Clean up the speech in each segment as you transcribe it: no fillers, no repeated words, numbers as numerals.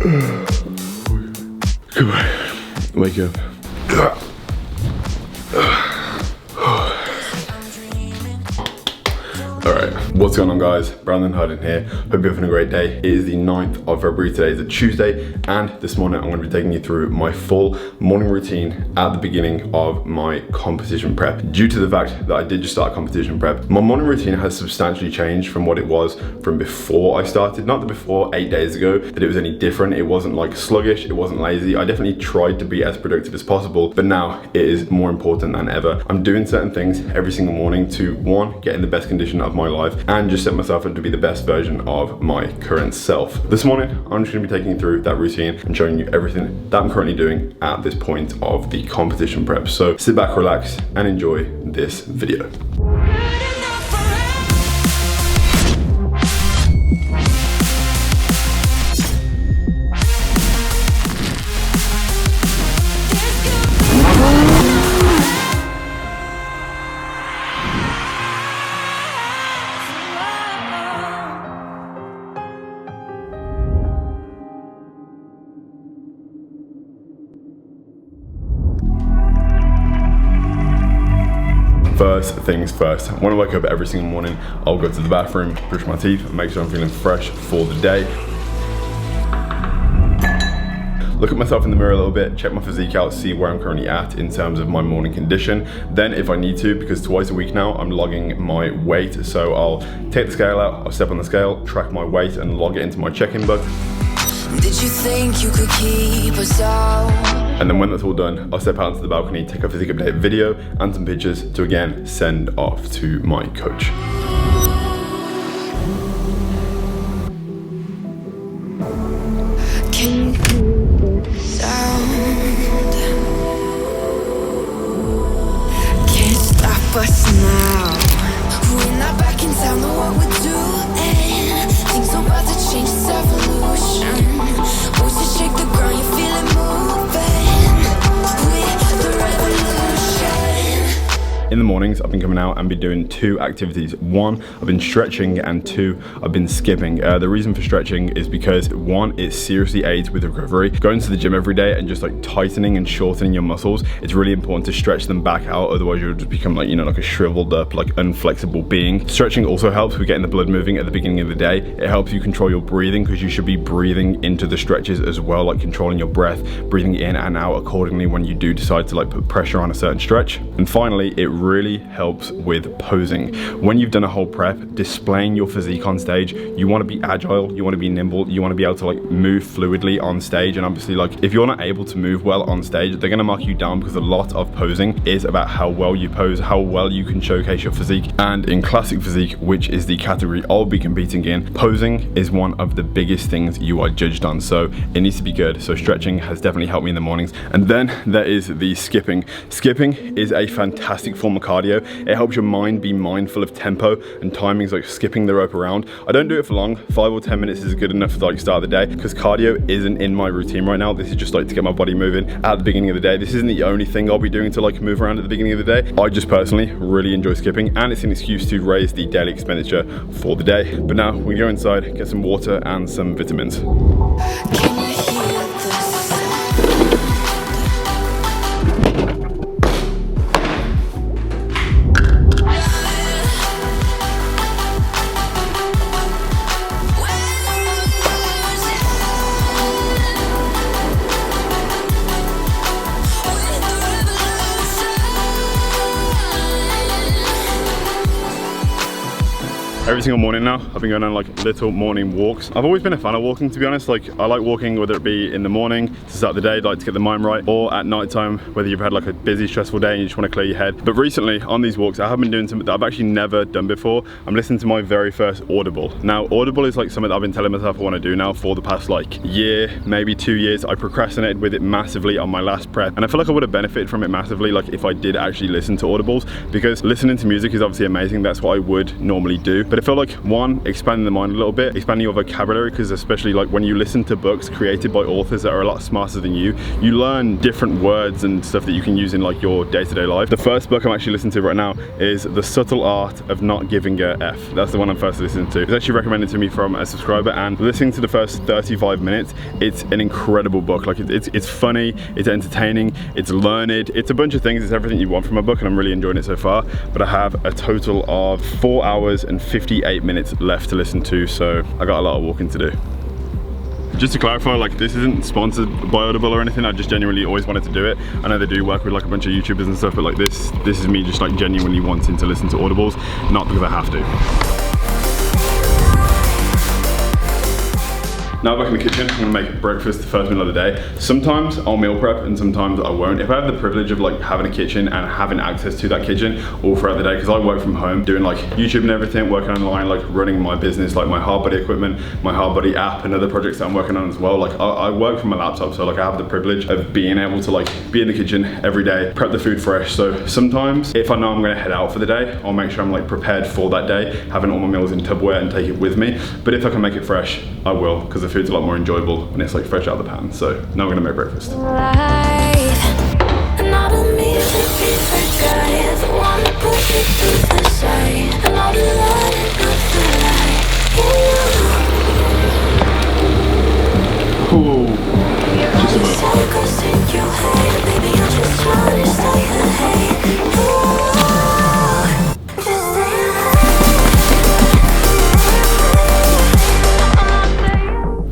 Come on, wake up. Alright, what's going on guys? Brandon Hardin here. Hope you're having a great day. It is the 9th of February, today is a Tuesday, and this morning I'm going to be taking you through my full morning routine at the beginning of my competition prep. Due to the fact that I did just start competition prep, my morning routine has substantially changed from what it was from before I started. Not that before 8 days ago that it was any different. It wasn't like sluggish, it wasn't lazy. I definitely tried to be as productive as possible, but now it is more important than ever. I'm doing certain things every single morning to, one, get in the best condition of my life and just set myself up to be the best version of my current self. This morning, I'm just gonna be taking you through that routine and showing you everything that I'm currently doing at this point of the competition prep. So sit back, relax, and enjoy this video. First things first, when I wake up every single morning, I'll go to the bathroom, brush my teeth, and make sure I'm feeling fresh for the day. Look at myself in the mirror a little bit, check my physique out, see where I'm currently at in terms of my morning condition. Then if I need to, because twice a week now, I'm logging my weight. So I'll take the scale out, I'll step on the scale, track my weight, and log it into my check-in book. Did you think you could keep us out? And then when that's all done, I'll step out into the balcony, take a physique update video and some pictures to again send off to my coach. Can you hear the sound? Can't stop us now. We're not back in town, know what we're doing. Things are about to change, it's evolution. Voices shake the ground, you feel it moving. In the mornings, I've been coming out and been doing two activities. One, I've been stretching, and two, I've been skipping. The reason for stretching is because one, it seriously aids with recovery. Going to the gym every day and just like tightening and shortening your muscles, it's really important to stretch them back out. Otherwise you'll just become like, you know, like a shriveled up, like unflexible being. Stretching also helps with getting the blood moving at the beginning of the day. It helps you control your breathing because you should be breathing into the stretches as well, like controlling your breath, breathing in and out accordingly when you do decide to like put pressure on a certain stretch. And finally, it really helps with posing. When you've done a whole prep, displaying your physique on stage, you want to be agile, you want to be nimble, you want to be able to like move fluidly on stage. And obviously, like if you're not able to move well on stage, they're going to mark you down, because a lot of posing is about how well you pose, how well you can showcase your physique. And in classic physique, which is the category I'll be competing in, posing is one of the biggest things you are judged on. So it needs to be good. So stretching has definitely helped me in the mornings. And then there is the skipping. Skipping is a fantastic form of cardio. It helps your mind be mindful of tempo and timings, like skipping the rope around. I don't do it for long. 5 or 10 minutes is good enough for like start of the day, because cardio isn't in my routine right now. This is just like to get my body moving at the beginning of the day. This isn't the only thing I'll be doing to like move around at the beginning of the day. I just personally really enjoy skipping, and it's an excuse to raise the daily expenditure for the day. But now we go inside, get some water and some vitamins. Can you hear the sound? Every single morning now, I've been going on like little morning walks. I've always been a fan of walking, to be honest. Like I like walking, whether it be in the morning to start the day, like to get the mind right, or at night time, whether you've had like a busy, stressful day and you just want to clear your head. But recently on these walks, I have been doing something that I've actually never done before. I'm listening to my very first Audible. Now, Audible is like something that I've been telling myself I want to do now for the past like year, maybe 2 years. I procrastinated with it massively on my last prep, and I feel like I would have benefited from it massively like if I did actually listen to Audibles, because listening to music is obviously amazing. That's what I would normally do. But I feel like one, expanding the mind a little bit, expanding your vocabulary, because especially like when you listen to books created by authors that are a lot smarter than you learn different words and stuff that you can use in like your day-to-day life. The first book I'm actually listening to right now is The Subtle Art of Not Giving a F. That's the one I'm first listening to. It's actually recommended to me from a subscriber, and listening to the first 35 minutes, it's an incredible book. Like it's funny, it's entertaining, it's learned, it's a bunch of things, it's everything you want from a book, and I'm really enjoying it so far. But I have a total of 4 hours and 58 minutes left to listen to, so I got a lot of walking to do. Just to clarify, like this isn't sponsored by Audible or anything, I just genuinely always wanted to do it. I know they do work with like a bunch of YouTubers and stuff, but like this is me just like genuinely wanting to listen to audibles, not because I have to. Now back in the kitchen, I'm gonna make breakfast the first meal of the day. Sometimes I'll meal prep and sometimes I won't. If I have the privilege of like having a kitchen and having access to that kitchen all throughout the day, because I work from home doing like YouTube and everything, working online, like running my business, like my Hardbody equipment, my Hardbody app, and other projects that I'm working on as well. Like I work from my laptop, so like I have the privilege of being able to like be in the kitchen every day, prep the food fresh. So sometimes if I know I'm gonna head out for the day, I'll make sure I'm like prepared for that day, having all my meals in Tupperware and take it with me. But if I can make it fresh, I will, because the food's a lot more enjoyable when it's like fresh out of the pan. So now we're gonna make breakfast. Ooh, just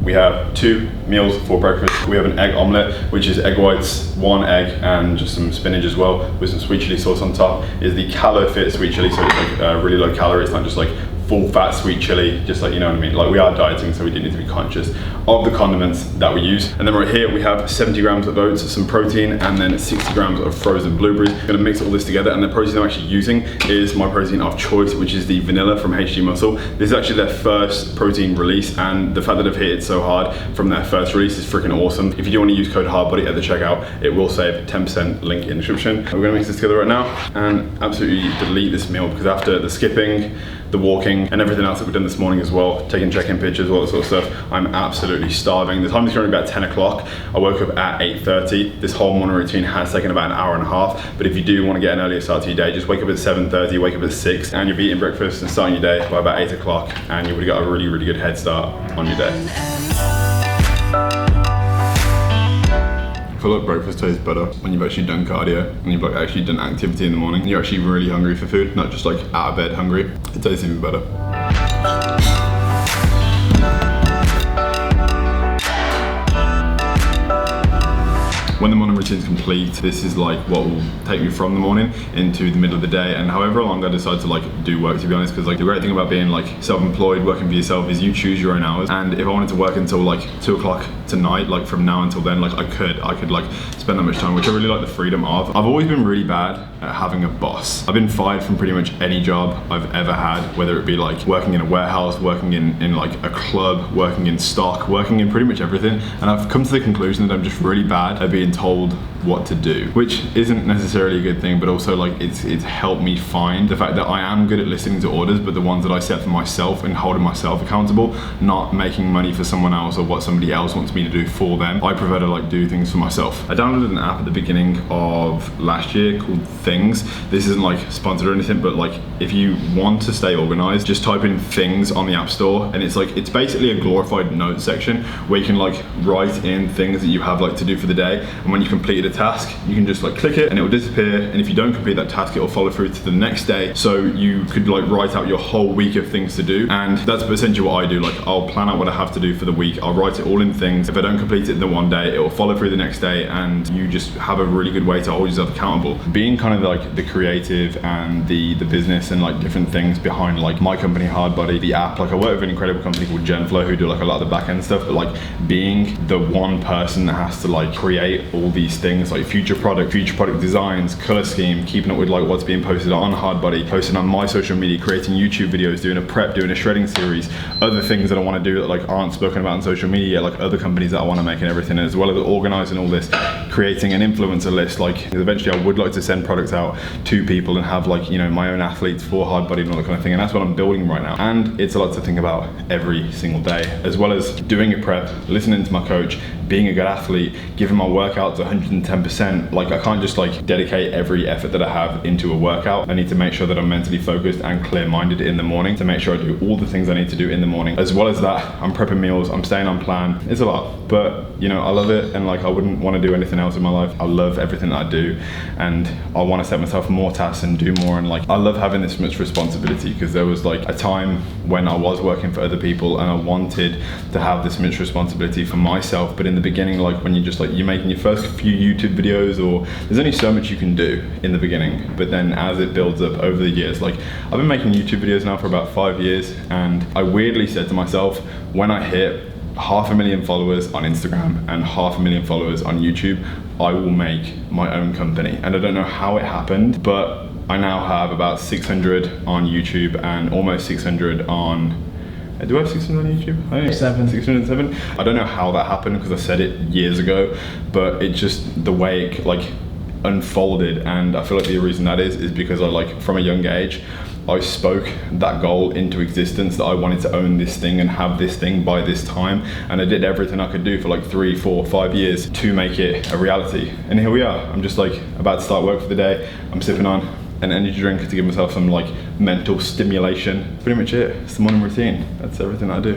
We have 2 meals for breakfast. We have an egg omelette, which is egg whites, 1 egg, and just some spinach as well, with some sweet chili sauce on top. Is the Calo Fit sweet chili, so it's like really low calorie. It's not just like full fat sweet chili, just like, you know what I mean? Like we are dieting, so we do need to be conscious of the condiments that we use. And then right here, we have 70 grams of oats, some protein, and then 60 grams of frozen blueberries. I'm gonna mix all this together, and the protein I'm actually using is my protein of choice, which is the vanilla from HG Muscle. This is actually their first protein release, and the fact that I've hit it so hard from their first release is freaking awesome. If you do wanna use code HARDBODY at the checkout, it will save 10%, link in the description. We're gonna mix this together right now and absolutely delete this meal, because after the skipping, the walking, and everything else that we've done this morning as well, taking check-in pictures, all that sort of stuff, I'm absolutely starving. The time is currently about 10 o'clock. I woke up at 8:30. This whole morning routine has taken about an hour and a half, but if you do want to get an earlier start to your day, just wake up at 7:30, wake up at 6, and you'll be eating breakfast and starting your day by about 8 o'clock, and you would have got a really, really good head start on your day. I feel like breakfast tastes better when you've actually done cardio and you've like actually done activity in the morning. You're actually really hungry for food, not just like out of bed hungry. It tastes even better. When the morning routine is complete, this is like what will take me from the morning into the middle of the day, and however long I decide to like do work, to be honest, because like the great thing about being like self-employed, working for yourself, is you choose your own hours. And if I wanted to work until like 2 o'clock tonight, like from now until then, like I could like spend that much time, which I really like the freedom of. I've always been really bad at having a boss. I've been fired from pretty much any job I've ever had, whether it be like working in a warehouse, working in like a club, working in stock, working in pretty much everything. And I've come to the conclusion that I'm just really bad at being told what to do, which isn't necessarily a good thing, but also like it's helped me find the fact that I am good at listening to orders, but the ones that I set for myself and holding myself accountable, not making money for someone else or what somebody else wants me to do for them. I prefer to like do things for myself. I downloaded an app at the beginning of last year called Things. This isn't like sponsored or anything, but like if you want to stay organized, just type in Things on the App Store, and it's basically a glorified notes section where you can like write in things that you have like to do for the day, and when you completed a task, you can just like click it and it will disappear, and if you don't complete that task, it will follow through to the next day, so you could like write out your whole week of things to do. And that's essentially what I do. Like I'll plan out what I have to do for the week, I'll write it all in Things. If I don't complete it in the one day, it will follow through the next day, and you just have a really good way to hold yourself accountable. Being kind of like the creative and the business and like different things behind like my company Hardbody, the app, like I work with an incredible company called Genflow who do like a lot of the back end stuff, but like being the one person that has to like create all these these things like future product designs, color scheme, keeping up with like what's being posted on Hardbody, posting on my social media, creating YouTube videos, doing a prep, doing a shredding series, other things that I want to do that like aren't spoken about on social media, like other companies that I want to make and everything, as well as organizing all this, creating an influencer list. Like eventually I would like to send products out to people and have like, you know, my own athletes for Hardbody and all that kind of thing, and that's what I'm building right now. And it's a lot to think about every single day, as well as doing a prep, listening to my coach, being a good athlete, giving my workouts 110%. Like I can't just like dedicate every effort that I have into a workout. I need to make sure that I'm mentally focused and clear-minded in the morning to make sure I do all the things I need to do in the morning. As well as that, I'm prepping meals, I'm staying on plan. It's a lot, but you know, I love it, and like I wouldn't want to do anything else in my life. I love everything that I do, and I want to set myself more tasks and do more. And like I love having this much responsibility, because there was like a time when I was working for other people and I wanted to have this much responsibility for myself. But in the beginning, like when you're making your first few YouTube videos, or there's only so much you can do in the beginning, but then as it builds up over the years, like I've been making YouTube videos now for about 5 years, and I weirdly said to myself, when I hit 500,000 followers on Instagram and 500,000 followers on YouTube, I will make my own company. And I don't know how it happened, but I now have about 600 on YouTube and almost 600 on, do I have 600 on YouTube? I think 607. I don't know how that happened, because I said it years ago, but it just, the way it like unfolded. And I feel like the reason that is because I like from a young age, I spoke that goal into existence, that I wanted to own this thing and have this thing by this time. And I did everything I could do for like 3, 4, 5 years to make it a reality. And here we are. I'm just like about to start work for the day. I'm sipping on an energy drink to give myself some like mental stimulation. Pretty much it. It's the morning routine. That's everything I do.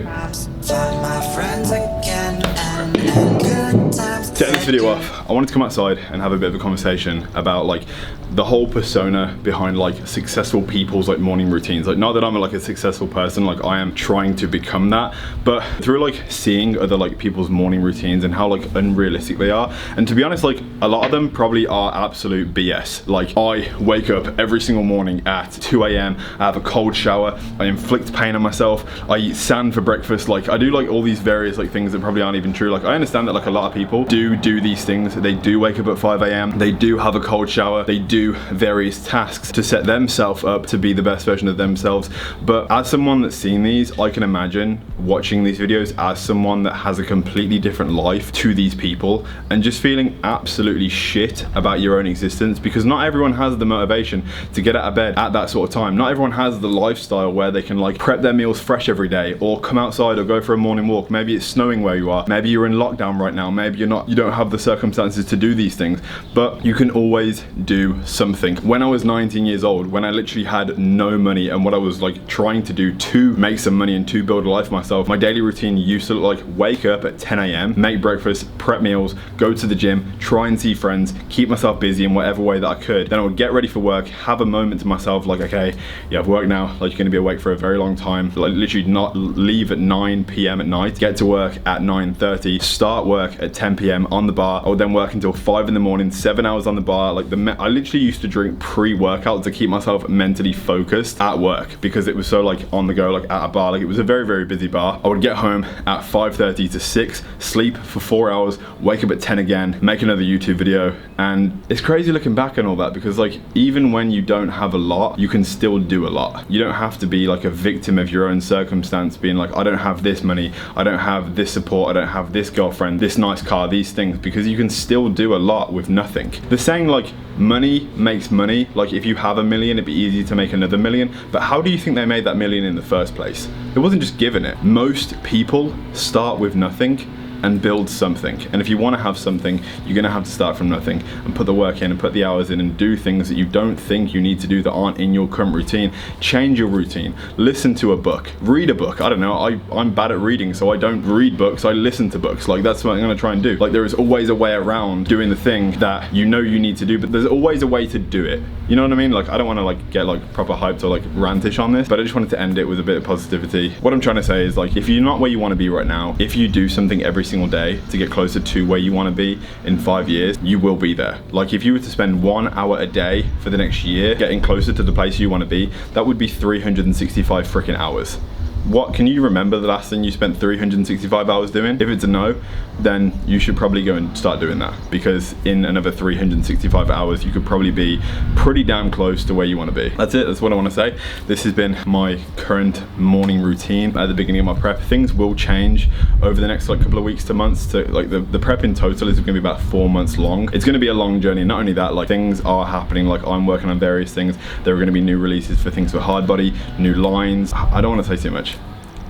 To end this video off, I wanted to come outside and have a bit of a conversation about like the whole persona behind like successful people's like morning routines. Like not that I'm like a successful person, like I am trying to become that, but through like seeing other like people's morning routines and how like unrealistic they are. And to be honest, like a lot of them probably are absolute BS. Like I wake up every single morning at 2 a.m, I have a cold shower, I inflict pain on myself, I eat sand for breakfast. Like I do like all these various like things that probably aren't even true. Like I understand that like a lot of people do these things. They do wake up at 5 a.m, they do have a cold shower, they do various tasks to set themselves up to be the best version of themselves. But as someone that's seen these, I can imagine watching these videos as someone that has a completely different life to these people and just feeling absolutely shit about your own existence, because not everyone has the motivation to get out of bed at that sort of time. Not everyone has the lifestyle where they can like prep their meals fresh every day, or come outside or go for a morning walk. Maybe it's snowing where you are, maybe you're in lockdown right now, maybe you don't have the circumstances to do these things, but you can always do something. When I was 19 years old, when I literally had no money, and what I was like trying to do to make some money and to build a life for myself, my daily routine used to look like wake up at 10 a.m, make breakfast, prep meals, go to the gym, try and see friends, keep myself busy in whatever way that I could. Then I would get ready for work, have a moment to myself like, okay, yeah, I've worked now, like you're gonna be awake for a very long time. Like literally not leave at 9 p.m. at night, get to work at 9:30, start work at 10 p.m. on the bar. I would then work until 5 in the morning, 7 hours on the bar. Like I literally used to drink pre-workout to keep myself mentally focused at work, because it was so like on the go, like at a bar. Like it was a very, very busy bar. I would get home at 5:30 to 6, sleep for 4 hours, wake up at 10 again, make another YouTube video. And it's crazy looking back on all that, because like even when you don't have a lot, you can still do a lot. You don't have to be like a victim of your own circumstance, being like, I don't have this money, I don't have this support, I don't have this girlfriend, this nice car, these things, because you can still do a lot with nothing. The saying like money makes money, like if you have $1 million, it'd be easy to make another $1 million. But how do you think they made that $1 million in the first place? It wasn't just given it. Most people start with nothing and build something. And if you want to have something, you're gonna have to start from nothing and put the work in and put the hours in and do things that you don't think you need to do that aren't in your current routine. Change your routine. Listen to a book. Read a book. I don't know, I'm bad at reading, so I don't read books, I listen to books. Like that's what I'm gonna try and do. Like there is always a way around doing the thing that you know you need to do, but there's always a way to do it. You know what I mean? Like I don't wanna like get like proper hyped or like rantish on this, but I just wanted to end it with a bit of positivity. What I'm trying to say is like, if you're not where you wanna be right now, if you do something every single day to get closer to where you want to be in 5 years, you will be there. Like if you were to spend 1 hour a day for the next year getting closer to the place you want to be, that would be 365 freaking hours. What can you remember the last thing you spent 365 hours doing? If it's a no, then you should probably go and start doing that, because in another 365 hours you could probably be pretty damn close to where you want to be. That's it, that's what I want to say. This has been my current morning routine at the beginning of my prep. Things will change over the next couple of weeks to months. To the prep in total is going to be about 4 months long. It's going to be a long journey. Not only that, things are happening. I'm working on various things. There are going to be new releases for things for Hardbody, new lines. I don't want to say too much.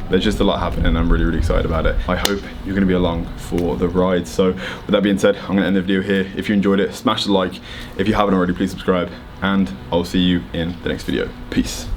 There's just a lot happening and I'm really, really excited about it. I hope you're gonna be along for the ride. So with that being said, I'm gonna end the video here. If you enjoyed it, smash the like. If you haven't already, please subscribe, and I'll see you in the next video. Peace.